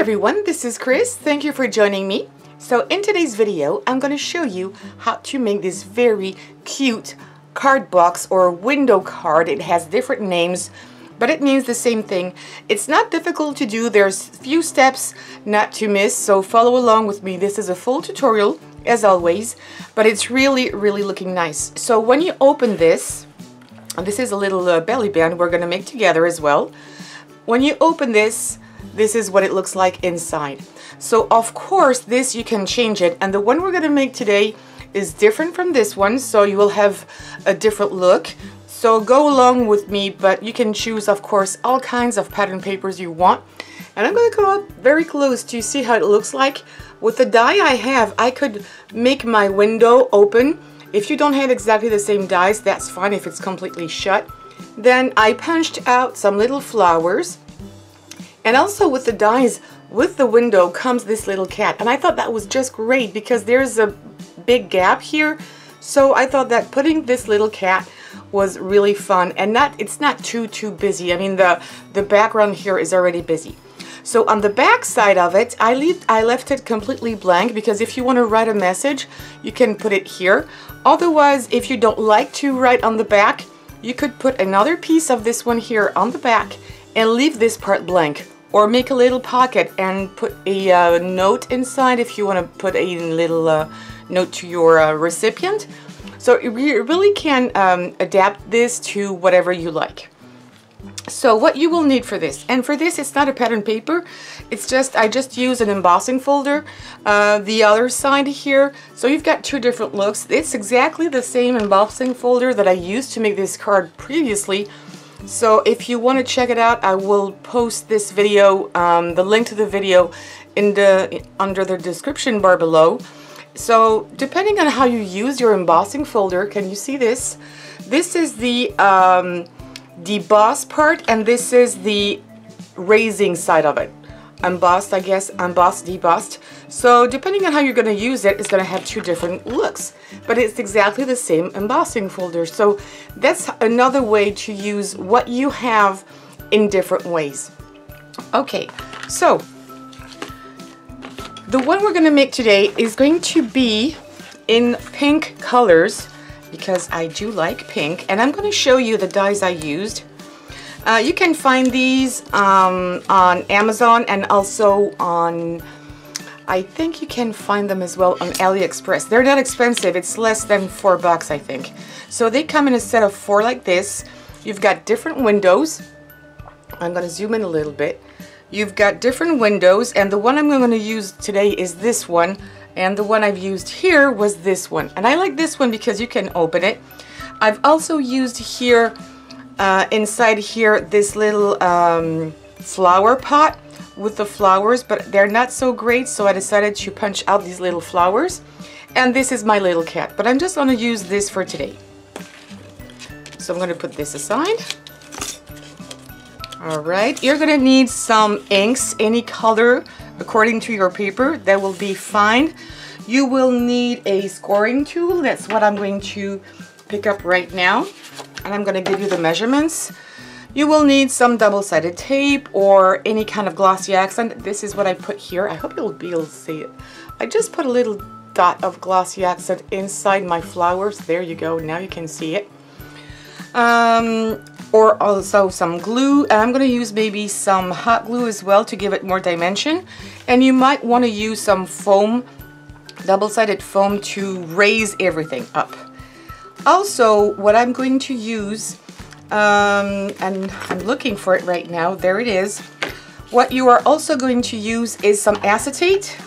everyone, this is Chris. Thank you for joining me. So in today's video, I'm going to show you how to make this very cute card box or window card. It has different names, but it means the same thing. It's not difficult to do. There's few steps not to miss, so follow along with me. This is a full tutorial, as always, but it's really looking nice. So when you open this, and this is a little belly band we're going to make together as well. When you open this, this is what it looks like inside. So of course this you can change it, and the one we're going to make today is different from this one, so you will have a different look. So go along with me, but you can choose of course all kinds of pattern papers you want. And I'm going to come up very close to see how it looks like. With the die I have, I could make my window open. If you don't have exactly the same dies, that's fine if it's completely shut. Then I punched out some little flowers. And also with the dies, with the window comes this little cat. And I thought that was just great because there's a big gap here. So I thought that putting this little cat was really fun, and it's not too busy. I mean, the background here is already busy. So on the back side of it, I left it completely blank because if you want to write a message, you can put it here. Otherwise, if you don't like to write on the back, you could put another piece of this one here on the back and leave this part blank. Or make a little pocket and put a note inside if you want to put a little note to your recipient. So you really can adapt this to whatever you like. So what you will need for this, and for this it's not a pattern paper, it's just I just use an embossing folder, the other side here. So you've got two different looks. It's exactly the same embossing folder that I used to make this card previously. So if you want to check it out, I will post this video, the link to the video under the description bar below. So depending on how you use your embossing folder, can you see this? This is the boss part, and this is the raising side of it. Embossed, I guess, embossed, debossed. So depending on how you're going to use it, it's going to have two different looks, but it's exactly the same embossing folder. So that's another way to use what you have in different ways. Okay, so the one we're going to make today is going to be in pink colors because I do like pink, and I'm going to show you the dies I used. You can find these on Amazon and also on, I think you can find them as well on AliExpress. They're not expensive. It's less than $4, I think. So they come in a set of 4 like this. You've got different windows. I'm going to zoom in a little bit. You've got different windows, and the one I'm going to use today is this one, and the one I've used here was this one. And I like this one because you can open it. I've also used here inside here this little flower pot with the flowers, but they're not so great, so I decided to punch out these little flowers. And this is my little cat, but I'm just going to use this for today. So I'm going to put this aside. Alright, you're going to need some inks, any color according to your paper, that will be fine. You will need a scoring tool. That's what I'm going to pick up right now. And I'm going to give you the measurements. You will need some double-sided tape or any kind of glossy accent. This is what I put here. I hope you'll be able to see it. I just put a little dot of glossy accent inside my flowers. There you go. Now you can see it. Or also some glue. And I'm going to use maybe some hot glue as well to give it more dimension. And you might want to use some foam, double-sided foam, to raise everything up. Also, what I'm going to use, and I'm looking for it right now, there it is. What you are also going to use is some acetate,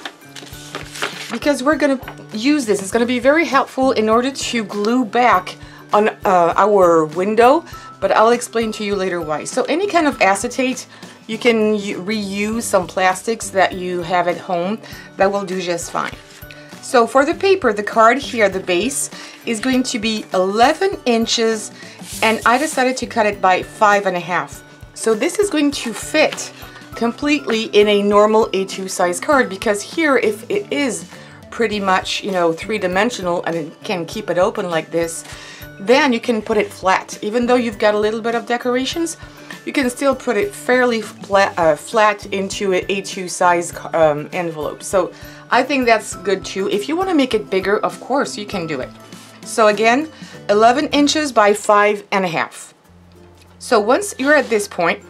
because we're going to use this. It's going to be very helpful in order to glue back on our window, but I'll explain to you later why. So any kind of acetate, you can reuse some plastics that you have at home. That will do just fine. So for the paper, the card here, the base, is going to be 11 inches, and I decided to cut it by 5.5. So this is going to fit completely in a normal A2 size card, because here, if it is pretty much, you know, 3-dimensional and it can keep it open like this, then you can put it flat. Even though you've got a little bit of decorations, you can still put it fairly flat into an A2 size envelope. So I think that's good too. If you want to make it bigger, of course you can do it. So again, 11 inches by 5.5. So once you're at this point,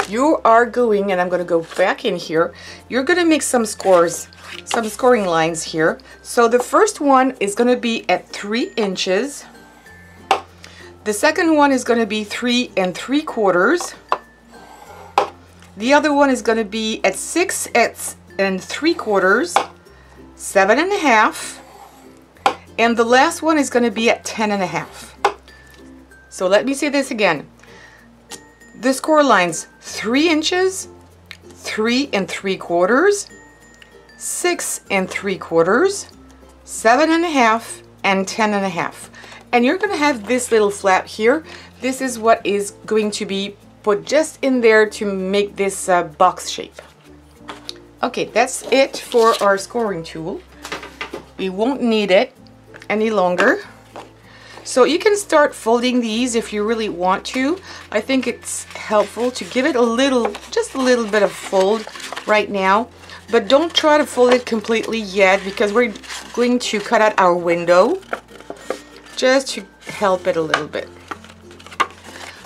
you are going, and I'm going to go back in here, you're going to make some scores, some scoring lines here. So the first one is going to be at 3 inches. The second one is going to be 3 3/4. The other one is going to be at 6 3/4, 7.5, and the last one is going to be at 10.5. So let me say this again. The score lines: 3 inches, 3 3/4, 6 3/4, 7.5, and 10.5. And you're going to have this little flap here. This is what is going to be put just in there to make this box shape. Okay, that's it for our scoring tool. We won't need it any longer. So you can start folding these if you really want to. I think it's helpful to give it a little, just a little bit of fold right now. But don't try to fold it completely yet, because we're going to cut out our window just to help it a little bit.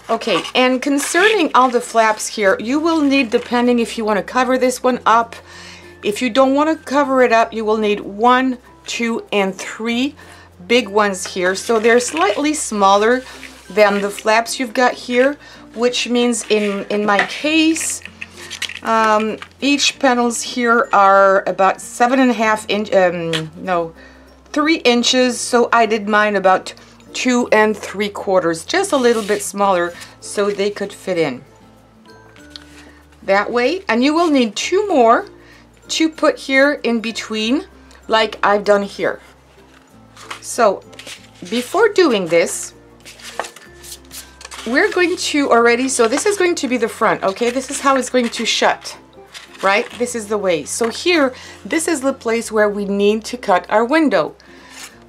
Okay, and concerning all the flaps here, you will need, depending if you want to cover this one up. If you don't want to cover it up, you will need 1, 2, and 3 big ones here. So they're slightly smaller than the flaps you've got here, which means in my case, each petals here are about 7.5 inch, 3 inches. So I did mine about 2 3/4, just a little bit smaller so they could fit in that way. And you will need 2 more to put here in between, like I've done here. So before doing this, we're going to already, so this is going to be the front, okay? This is how it's going to shut, right? This is the way. So here, this is the place where we need to cut our window.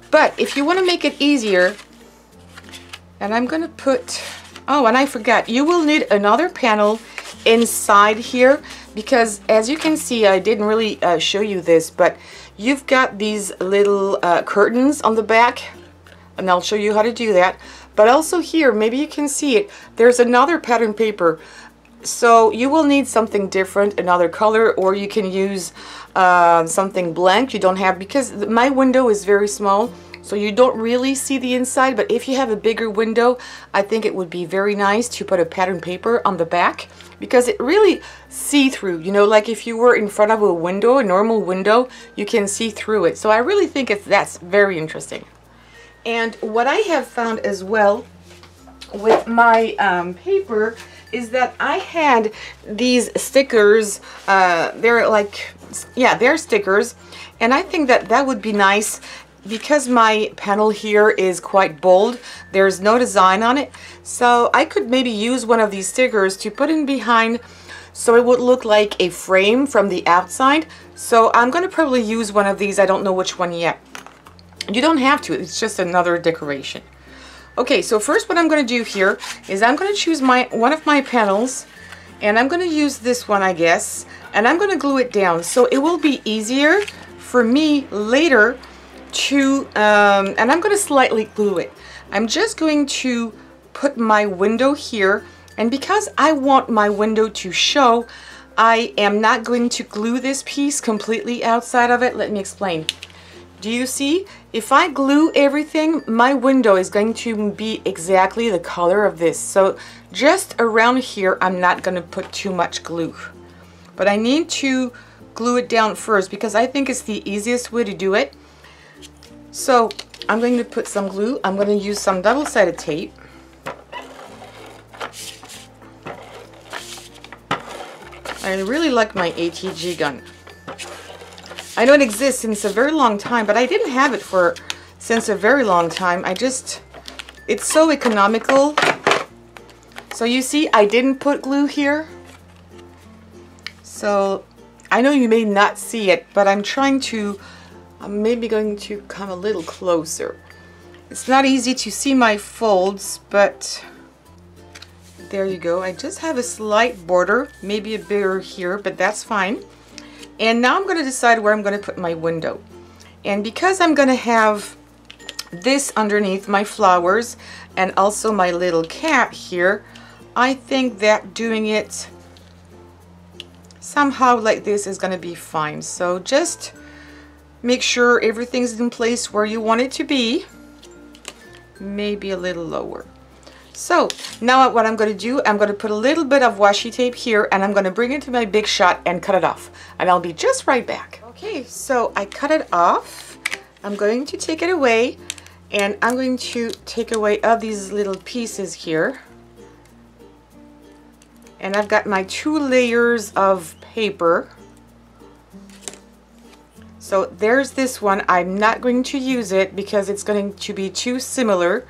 But if you want to make it easier, and I'm going to put, oh, and I forgot, you will need another panel inside here, because as you can see, I didn't really show you this, but you've got these little curtains on the back, and I'll show you how to do that. But also here, maybe you can see it, there's another pattern paper. So you will need something different, another color, or you can use something blank you don't have, because my window is very small, so you don't really see the inside. But if you have a bigger window, I think it would be very nice to put a pattern paper on the back, because it really see-through, you know, like if you were in front of a window, a normal window, you can see through it. So I really think that's very interesting. And what I have found as well with my paper is that I had these stickers, they're like, yeah, they're stickers, and I think that would be nice, because my panel here is quite bold, there's no design on it, so I could maybe use one of these stickers to put in behind, so it would look like a frame from the outside. So I'm going to probably use one of these. I don't know which one yet. You don't have to, it's just another decoration. Okay, so first what I'm going to do here is I'm going to choose one of my panels, and I'm going to use this one, I guess, and I'm going to glue it down, so it will be easier for me later to, and I'm going to slightly glue it. I'm just going to put my window here, and because I want my window to show, I am not going to glue this piece completely outside of it. Let me explain. Do you see? If I glue everything, my window is going to be exactly the color of this. So just around here, I'm not going to put too much glue. But I need to glue it down first, because I think it's the easiest way to do it. So I'm going to put some glue. I'm going to use some double-sided tape. I really like my ATG gun. I know it exists since a very long time, but I didn't have it since a very long time. It's so economical. So you see, I didn't put glue here. So I know you may not see it, but I'm maybe going to come a little closer. It's not easy to see my folds, but There you go. I just have a slight border, maybe a bigger here, but that's fine. And now I'm going to decide where I'm going to put my window. And because I'm going to have this underneath my flowers and also my little cat here, I think that doing it somehow like this is going to be fine. So just make sure everything's in place where you want it to be. Maybe a little lower. So now what I'm going to do, I'm going to put a little bit of washi tape here and I'm going to bring it to my big shot and cut it off. And I'll be just right back. Okay, so I cut it off. I'm going to take it away and I'm going to take away all these little pieces here. And I've got my 2 layers of paper. So there's this one. I'm not going to use it because it's going to be too similar.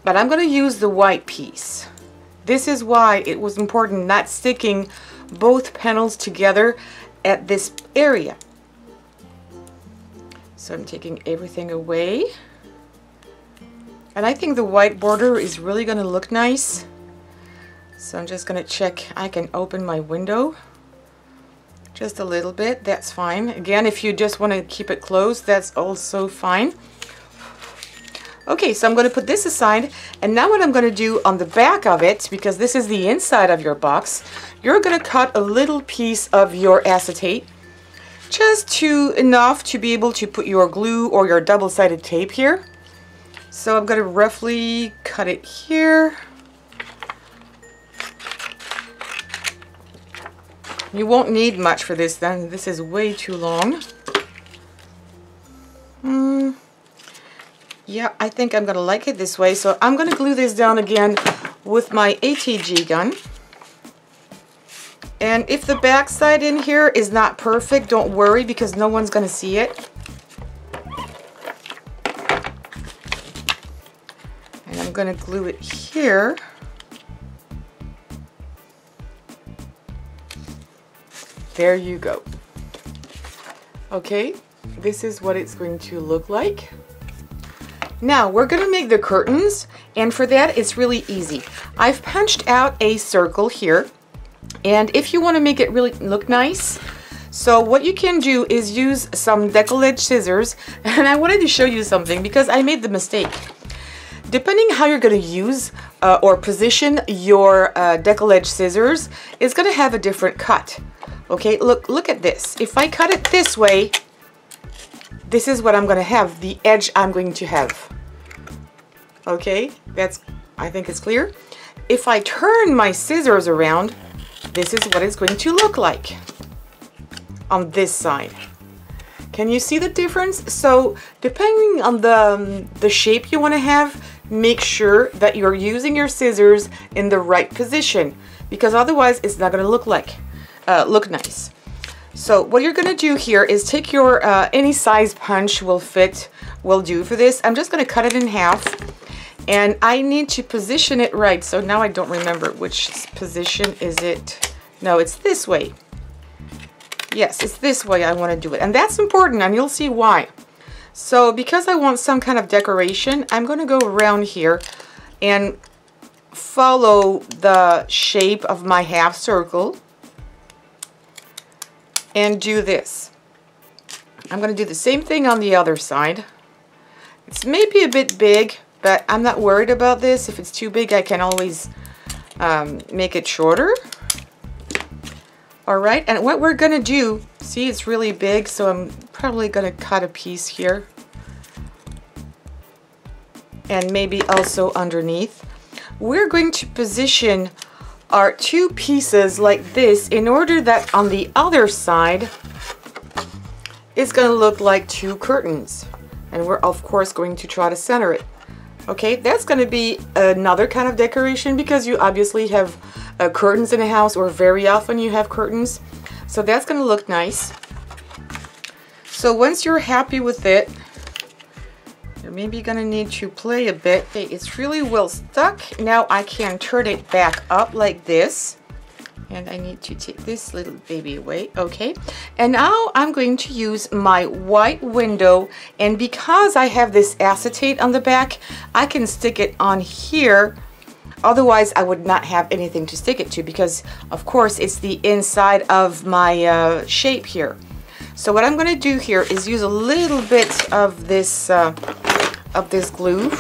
But I'm going to use the white piece. This is why it was important not sticking both panels together at this area. So I'm taking everything away. And I think the white border is really going to look nice. So I'm just going to check. I can open my window just a little bit. That's fine. Again, if you just want to keep it closed, that's also fine. Okay, so I'm going to put this aside, and now what I'm going to do on the back of it, because this is the inside of your box, you're going to cut a little piece of your acetate, just enough to be able to put your glue or your double-sided tape here. So I'm going to roughly cut it here. You won't need much for this then, this is way too long. Yeah, I think I'm going to like it this way. So I'm going to glue this down again with my ATG gun. And if the back side in here is not perfect, don't worry because no one's going to see it. And I'm going to glue it here. There you go. Okay, this is what it's going to look like. Now we're going to make the curtains, and for that it's really easy. I've punched out a circle here, and if you want to make it really look nice, so what you can do is use some decollage scissors. And I wanted to show you something because I made the mistake. Depending how you're going to use or position your decollage scissors, it's going to have a different cut. Okay, look at this. If I cut it this way, this is what I'm going to have, the edge I'm going to have. Okay, I think it's clear. If I turn my scissors around, this is what it's going to look like on this side. Can you see the difference? So depending on the shape you want to have, make sure that you're using your scissors in the right position, because otherwise it's not going to look nice. So what you're going to do here is take your any size punch will do for this. I'm just going to cut it in half, and I need to position it right. So now I don't remember which position is it. No, it's this way. Yes, it's this way I want to do it, and that's important, and you'll see why. So because I want some kind of decoration, I'm going to go around here and follow the shape of my half circle and do this. I'm going to do the same thing on the other side. It's maybe a bit big, but I'm not worried about this. If it's too big, I can always make it shorter. All right, and what we're going to do, see, it's really big, so I'm probably going to cut a piece here. And maybe also underneath. We're going to position our 2 pieces like this in order that on the other side it's going to look like 2 curtains, and we're of course going to try to center it. Okay, that's going to be another kind of decoration because you obviously have curtains in a house, or very often you have curtains, so that's going to look nice. So once you're happy with it, you're maybe going to need to play a bit. Okay, it's really well stuck. Now I can turn it back up like this. And I need to take this little baby away. Okay, and now I'm going to use my white window, and because I have this acetate on the back, I can stick it on here Otherwise, I would not have anything to stick it to because, of course, it's the inside of my shape here. So what I'm going to do here is use a little bit of this glue.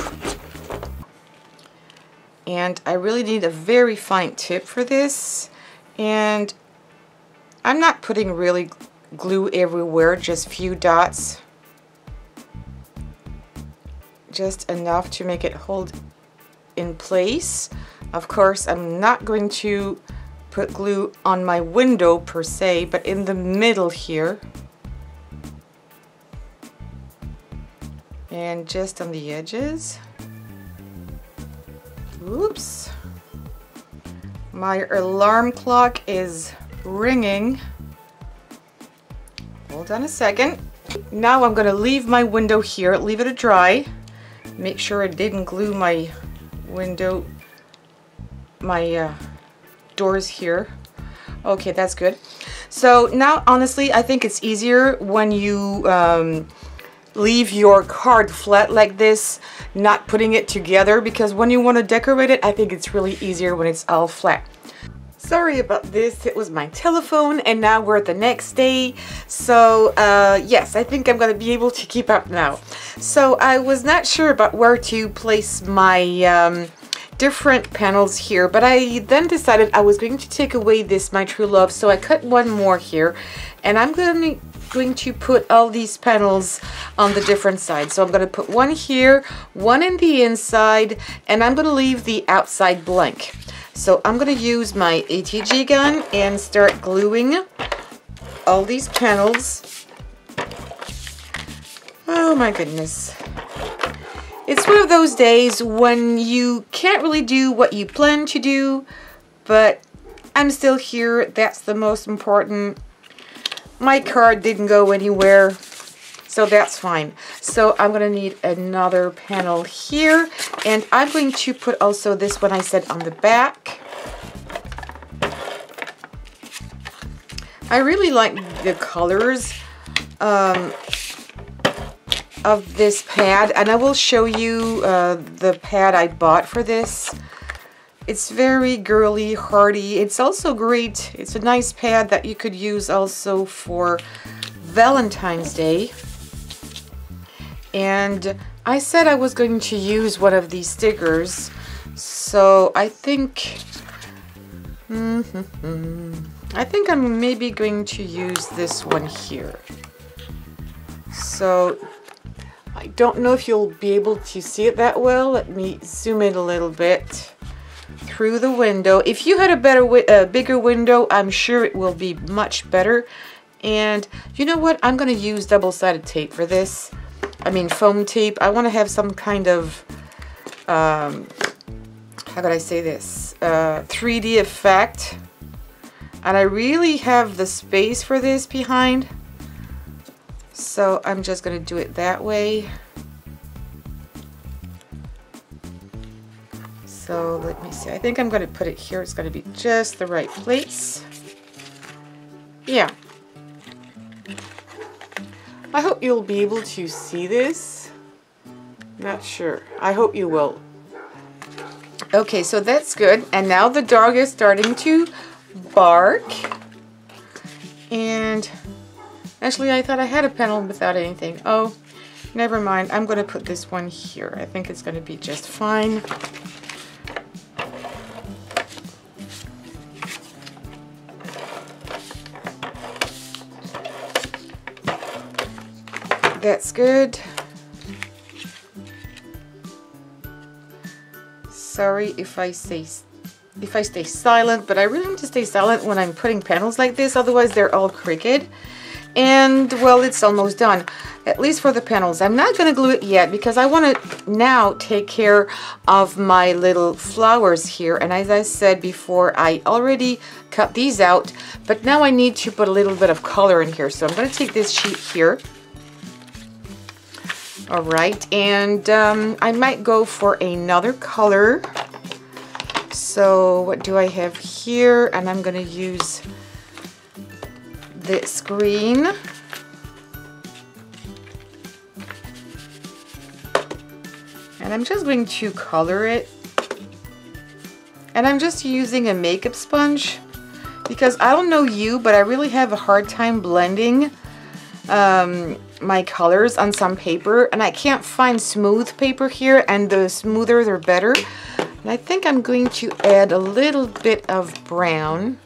And I really need a very fine tip for this. And I'm not putting really glue everywhere, just few dots. Just enough to make it hold in place. Of course, I'm not going to put glue on my window per se, but in the middle here. And just on the edges. Oops. My alarm clock is ringing. Hold on a second. Now I'm going to leave my window here, leave it to dry. Make sure I didn't glue my window, my doors here. Okay, that's good. So now, honestly, I think it's easier when you leave your card flat like this, not putting it together, because when you want to decorate it, I think it's really easier when it's all flat. Sorry about this, it was my telephone, and now we're the next day. So yes, I think I'm gonna be able to keep up now. So I was not sure about where to place my different panels here, but I then decided I was going to take away this My True Love, so I cut one more here, and I'm going to put all these panels on the different sides. So I'm going to put one here, one in the inside, and I'm going to leave the outside blank. So I'm going to use my ATG gun and start gluing all these panels. Oh my goodness. It's one of those days when you can't really do what you plan to do, but I'm still here. That's the most important. My card didn't go anywhere, so that's fine. So I'm going to need another panel here, and I'm going to put also this one I said on the back. I really like the colors of this pad, and I will show you the pad I bought for this. It's very girly, hearty. It's also great. It's a nice pad that you could use also for Valentine's Day. And I said I was going to use one of these stickers, so I think I'm maybe going to use this one here. So I don't know if you'll be able to see it that well. Let me zoom in a little bit through the window. If you had a bigger window, I'm sure it will be much better. And you know what? I'm going to use double-sided tape for this. I mean foam tape. I want to have some kind of, how could I say this? 3D effect. And I really have the space for this behind. So I'm just going to do it that way. So let me see. I think I'm going to put it here. It's going to be just the right place. Yeah. I hope you'll be able to see this. Not sure. I hope you will. Okay, so that's good. And now the dog is starting to bark. And actually, I thought I had a panel without anything. Oh, never mind. I'm going to put this one here. I think it's going to be just fine. That's good. Sorry if I stay silent, but I really need to stay silent when I'm putting panels like this, otherwise they're all crooked. And well, it's almost done, at least for the panels. I'm not going to glue it yet because I want to now take care of my little flowers here. And as I said before, I already cut these out, but now I need to put a little bit of color in here. So I'm going to take this sheet here. All right, and I might go for another color. So what do I have here? And I'm going to use this green. And I'm just going to color it. And I'm just using a makeup sponge because I don't know you, but I really have a hard time blending my colors on some paper, and I can't find smooth paper here, and the smoother the better. And I think I'm going to add a little bit of brown,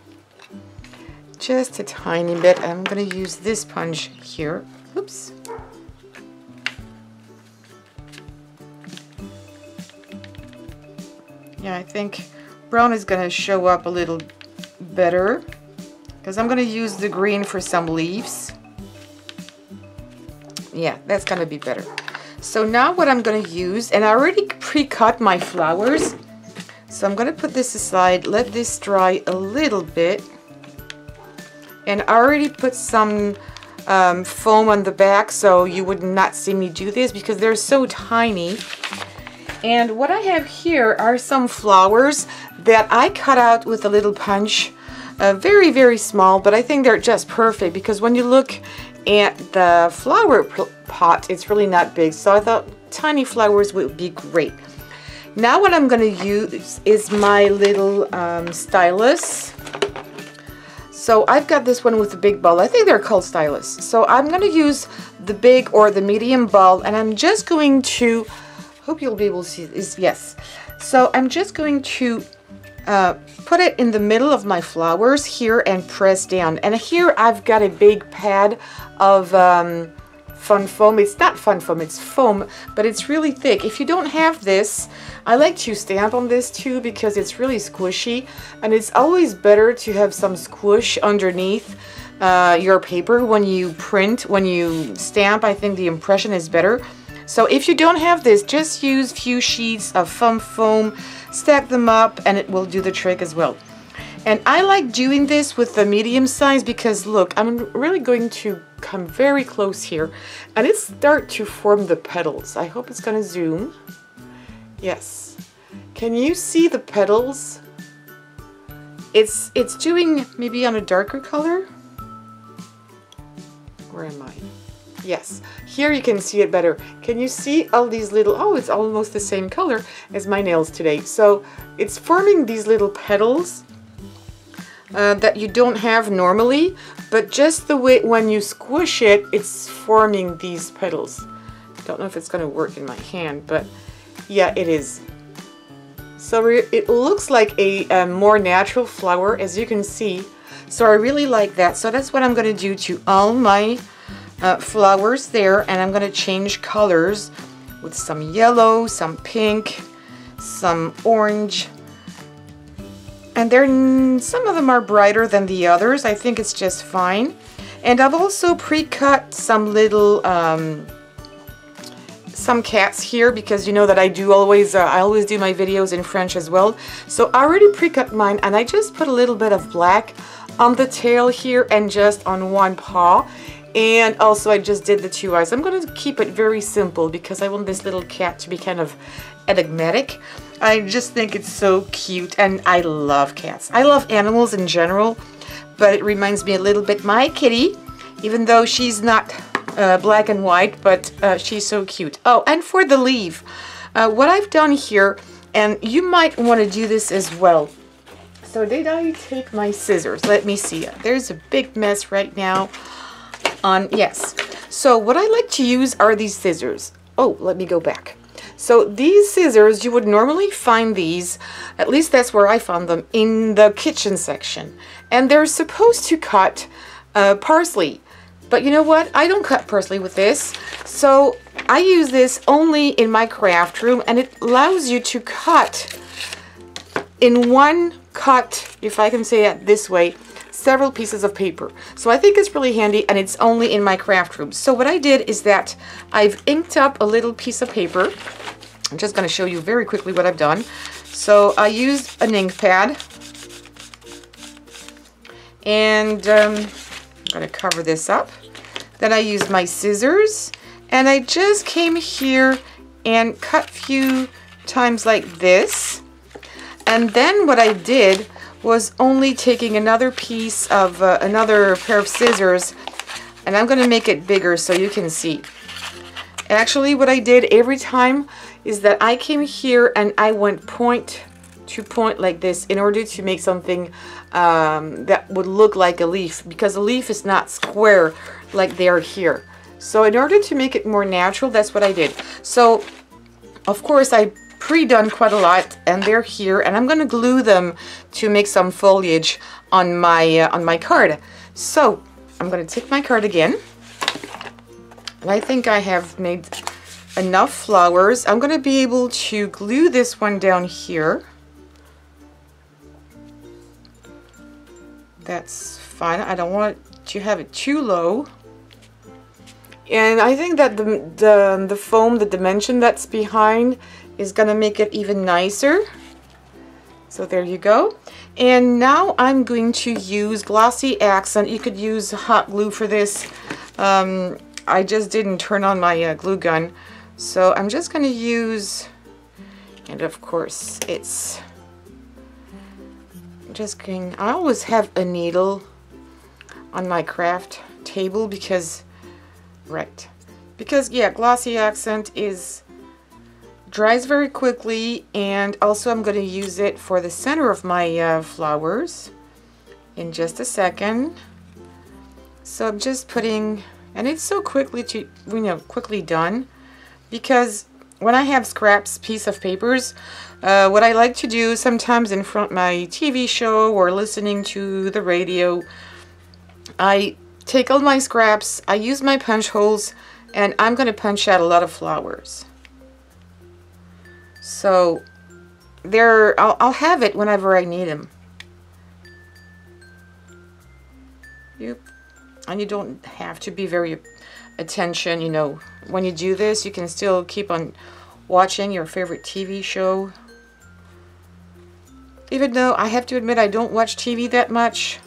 just a tiny bit. I'm going to use this sponge here. Oops. Yeah, I think brown is going to show up a little better because I'm going to use the green for some leaves. Yeah, that's going to be better. So now what I'm going to use, and I already pre-cut my flowers, so I'm going to put this aside, let this dry a little bit. And I already put some foam on the back, so you would not see me do this because they're so tiny. And what I have here are some flowers that I cut out with a little punch. Very, very small, but I think they're just perfect because when you look at the flower pot, it's really not big. So I thought tiny flowers would be great. Now what I'm going to use is my little stylus. So I've got this one with the big ball. I think they're called stylus. So I'm going to use the big or the medium ball, and I'm just going to, hope you'll be able to see this, yes. So I'm just going to put it in the middle of my flowers here and press down. And here I've got a big pad of fun foam. It's not fun foam, it's foam, but it's really thick. If you don't have this, I like to stamp on this too because it's really squishy, and it's always better to have some squish underneath your paper when you print, when you stamp. I think the impression is better. So if you don't have this, just use few sheets of foam, stack them up, and it will do the trick as well. And I like doing this with the medium size because look, I'm really going to come very close here, and it start to form the petals. I hope it's going to zoom. Yes. Can you see the petals? It's doing maybe on a darker color. Where am I? Yes, here you can see it better. Can you see all these little, oh, it's almost the same color as my nails today. So it's forming these little petals that you don't have normally, but just the way when you squish it, it's forming these petals. Don't know if it's going to work in my hand, but yeah, it is. So it looks like a more natural flower, as you can see. So I really like that. So that's what I'm going to do to all my flowers there, and I'm going to change colors with some yellow, some pink, some orange, and some of them are brighter than the others. I think it's just fine. And I've also pre-cut some little some cats here because you know that I always do my videos in French as well. So I already pre-cut mine, and I just put a little bit of black on the tail here and just on one paw. And also I just did the two eyes. I'm going to keep it very simple because I want this little cat to be kind of enigmatic. I just think it's so cute, and I love cats. I love animals in general, but it reminds me a little bit my kitty, even though she's not black and white, but she's so cute. Oh, and for the leaf, what I've done here, and you might want to do this as well. So did I take my scissors? Let me see. There's a big mess right now. Yes, so what I like to use are these scissors. Oh, let me go back. So these scissors, you would normally find these, at least that's where I found them, in the kitchen section. And they're supposed to cut parsley. But you know what? I don't cut parsley with this. So I use this only in my craft room, and it allows you to cut in one cut, if I can say it this way, several pieces of paper. So I think it's really handy, and it's only in my craft room. So what I did is that I've inked up a little piece of paper. I'm just going to show you very quickly what I've done. So I used an ink pad, and I'm going to cover this up. Then I used my scissors, and I just came here and cut a few times like this. And then what I did was only taking another piece of another pair of scissors, and I'm going to make it bigger so you can see. Actually, what I did every time is that I came here and I went point to point like this in order to make something that would look like a leaf, because a leaf is not square like they are here. So in order to make it more natural, that's what I did. So of course I pre-done quite a lot, and they're here, and I'm gonna glue them to make some foliage on my card. So I'm gonna take my card again, and I think I have made enough flowers. I'm gonna be able to glue this one down here. That's fine. I don't want to have it too low. And I think that the foam, the dimension that's behind, is gonna make it even nicer. So there you go. And now I'm going to use glossy accent. You could use hot glue for this. I just didn't turn on my glue gun. So I'm just gonna use, and of course it's just going, I always have a needle on my craft table because, yeah, glossy accent dries very quickly, and also I'm going to use it for the center of my flowers in just a second. So I'm just putting, and it's so quickly quickly done, because when I have scraps, piece of papers, what I like to do sometimes in front of my TV show or listening to the radio, I take all my scraps, I use my punch holes, and I'm going to punch out a lot of flowers. So there, I'll have it whenever I need them. Yep. And you don't have to be very attention, you know. When you do this, you can still keep on watching your favorite TV show. Even though I have to admit I don't watch TV that much.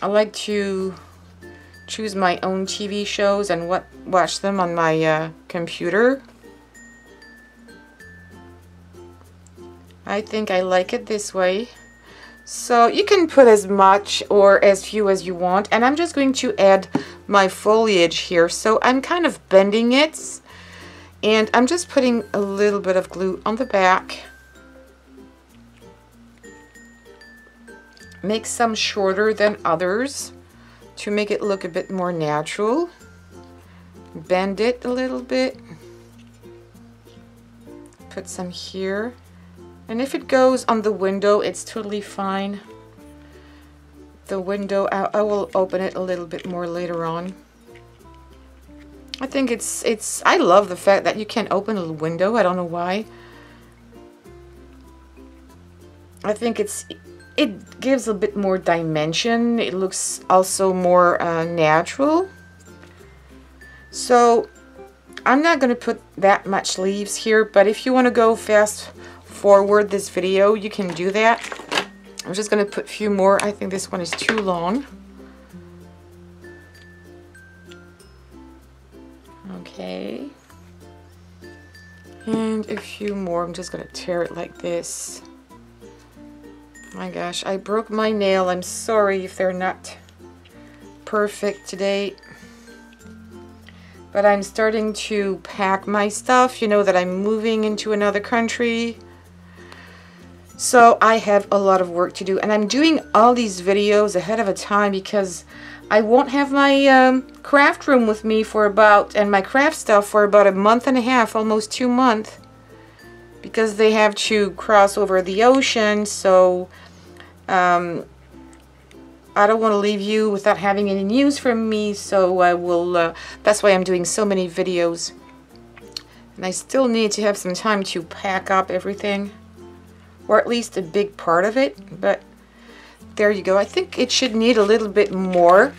I like to choose my own TV shows and watch them on my computer. I think I like it this way. So you can put as much or as few as you want, and I'm just going to add my foliage here. So I'm kind of bending it, and I'm just putting a little bit of glue on the back. Make some shorter than others to make it look a bit more natural. Bend it a little bit. Put some here. And if it goes on the window, it's totally fine. The window, I will open it a little bit more later on. I think I love the fact that you can open a window. I don't know why. I think it gives a bit more dimension. It looks also more natural. So I'm not going to put that much leaves here, but if you want to go fast forward this video, you can do that. I'm just going to put a few more. I think this one is too long. Okay. And a few more. I'm just going to tear it like this. My gosh, I broke my nail. I'm sorry if they're not perfect today. But I'm starting to pack my stuff. You know that I'm moving into another country. So I have a lot of work to do. And I'm doing all these videos ahead of a time because I won't have my craft room with me for and my craft stuff for about a month and a half, almost 2 months. Because they have to cross over the ocean, so I don't want to leave you without having any news from me, so I will, that's why I'm doing so many videos. And I still need to have some time to pack up everything, or at least a big part of it, but there you go. I think it should need a little bit more,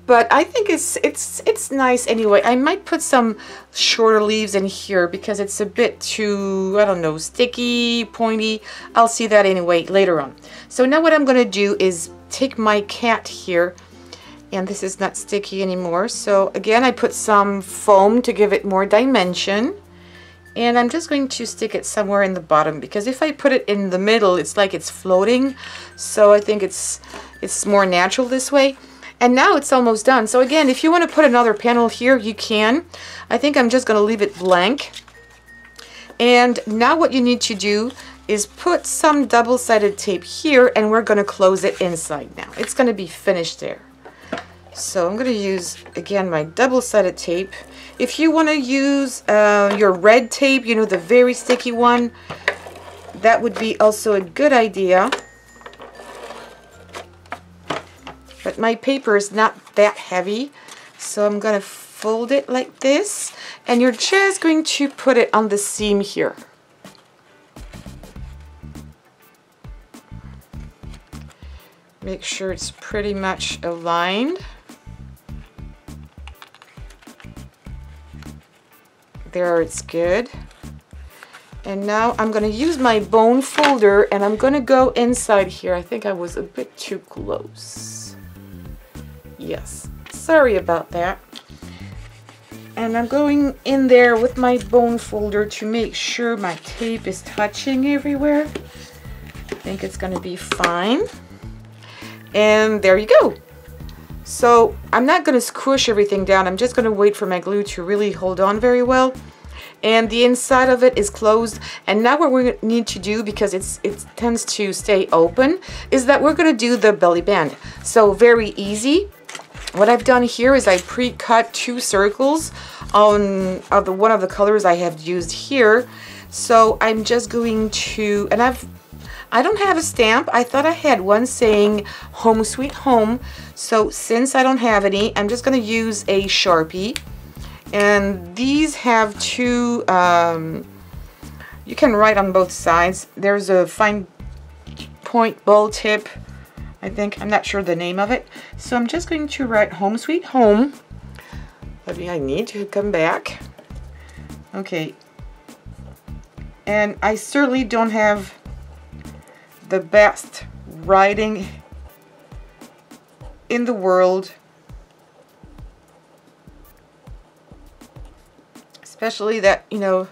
but I think it's nice anyway. I might put some shorter leaves in here because it's a bit too, I don't know, sticky, pointy. I'll see that anyway later on. So now what I'm going to do is take my cat here, and this is not sticky anymore. So again, I put some foam to give it more dimension, and I'm just going to stick it somewhere in the bottom because if I put it in the middle, it's like it's floating. So I think it's more natural this way. And now it's almost done. So again, if you want to put another panel here, you can. I think I'm just going to leave it blank. And now what you need to do is put some double-sided tape here, and we're going to close it inside now. It's going to be finished there. So I'm going to use, again, my double-sided tape. If you want to use your red tape, you know, the very sticky one, that would be also a good idea. But my paper is not that heavy, so I'm going to fold it like this, and you're just going to put it on the seam here. Make sure it's pretty much aligned. There, it's good. And now I'm going to use my bone folder, and I'm going to go inside here. I think I was a bit too close. Yes, sorry about that. And I'm going in there with my bone folder to make sure my tape is touching everywhere. I think it's going to be fine. And there you go. So I'm not going to squish everything down. I'm just going to wait for my glue to really hold on very well. And the inside of it is closed. And now what we need to do, because it tends to stay open, is that we're going to do the belly band. So very easy. What I've done here is I pre-cut 2 circles on one of the colors I have used here. So I'm just going to, and I don't have a stamp. I thought I had one saying Home Sweet Home. So since I don't have any, I'm just going to use a Sharpie. And these have 2, you can write on both sides. There's a fine point ball tip, I think. I'm not sure the name of it. So I'm just going to write Home Sweet Home. I need to come back. Okay. And I certainly don't have the best writing in the world, especially that, you know,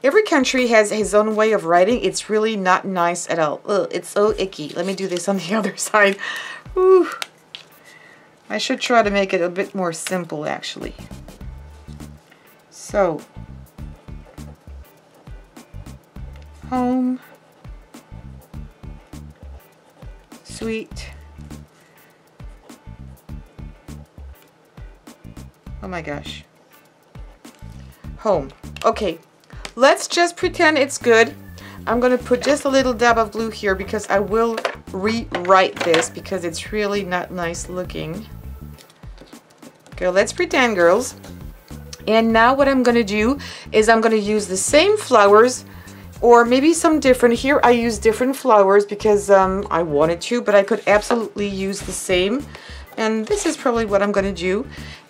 every country has his own way of writing. It's really not nice at all. Ugh, it's so icky. Let me do this on the other side. Ooh. I should try to make it a bit more simple, actually. So, Home Sweet. Oh my gosh. Home. Okay, let's just pretend it's good. I'm going to put just a little dab of glue here because I will rewrite this because it's really not nice looking. Okay, let's pretend, girls. And now what I'm going to do is I'm going to use the same flowers, or maybe some different. Here I use different flowers because I wanted to, but I could absolutely use the same. And this is probably what I'm going to do.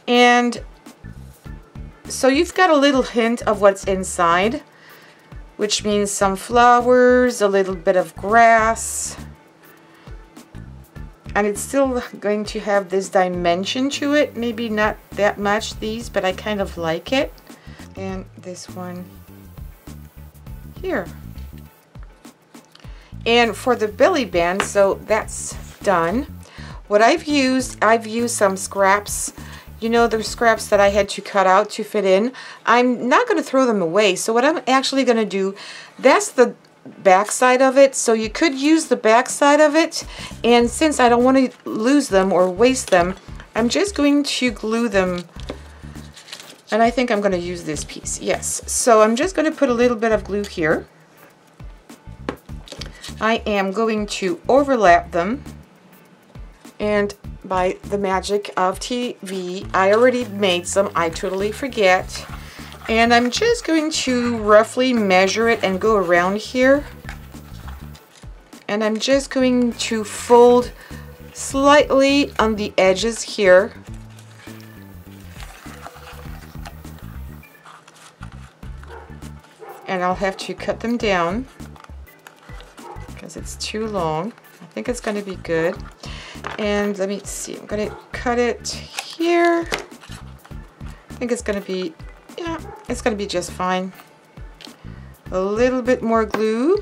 And so you've got a little hint of what's inside, which means some flowers, a little bit of grass. And it's still going to have this dimension to it. Maybe not that much, these, but I kind of like it. And this one here. And for the belly band, so that's done. What I've used some scraps. You know, the scraps that I had to cut out to fit in. I'm not going to throw them away. So what I'm actually going to do, that's the back side of it. So you could use the back side of it. And since I don't want to lose them or waste them, I'm just going to glue them. And I think I'm going to use this piece. Yes. So I'm just going to put a little bit of glue here. I am going to overlap them. And by the magic of TV, I already made some. I totally forget. And I'm just going to roughly measure it and go around here. And I'm just going to fold slightly on the edges here. And I'll have to cut them down because it's too long. I think it's going to be good. And let me see, I'm going to cut it here. I think it's going to be, yeah, it's going to be just fine. A little bit more glue.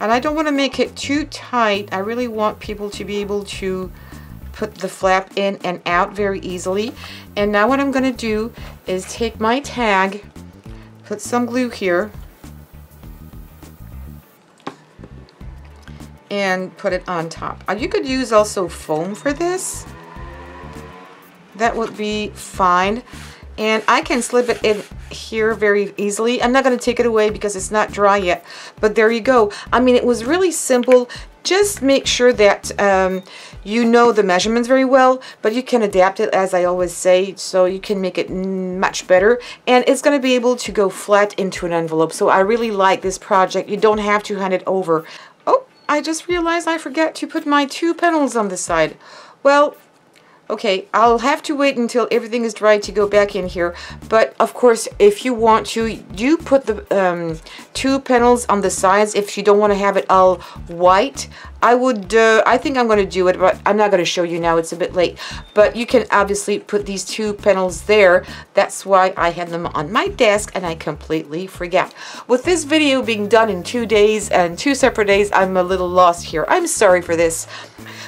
And I don't want to make it too tight. I really want people to be able to put the flap in and out very easily. And now what I'm going to do is take my tag, Put some glue here. And put it on top. You could use also foam for this. That would be fine. And I can slip it in here very easily. I'm not going to take it away because it's not dry yet. But there you go. I mean, it was really simple. Just make sure that you know the measurements very well, but you can adapt it, as I always say, so you can make it much better. And it's going to be able to go flat into an envelope. So I really like this project. You don't have to hand it over. Oh, I just realized I forgot to put my 2 petals on the side. Well, okay, I'll have to wait until everything is dry to go back in here. But of course, if you want to, you put the 2 petals on the sides if you don't want to have it all white. I think I'm going to do it, but I'm not going to show you now. It's a bit late. But you can obviously put these 2 petals there. That's why I had them on my desk and I completely forgot. With this video being done in 2 days and 2 separate days, I'm a little lost here. I'm sorry for this.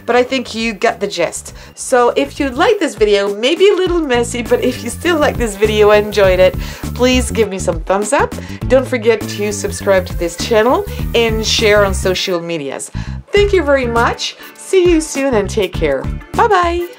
But I think you got the gist. So if you like this video, maybe a little messy, but if you still like this video and enjoyed it, please give me some thumbs up. Don't forget to subscribe to this channel and share on social medias. Thank you very much. See you soon and take care. Bye-bye.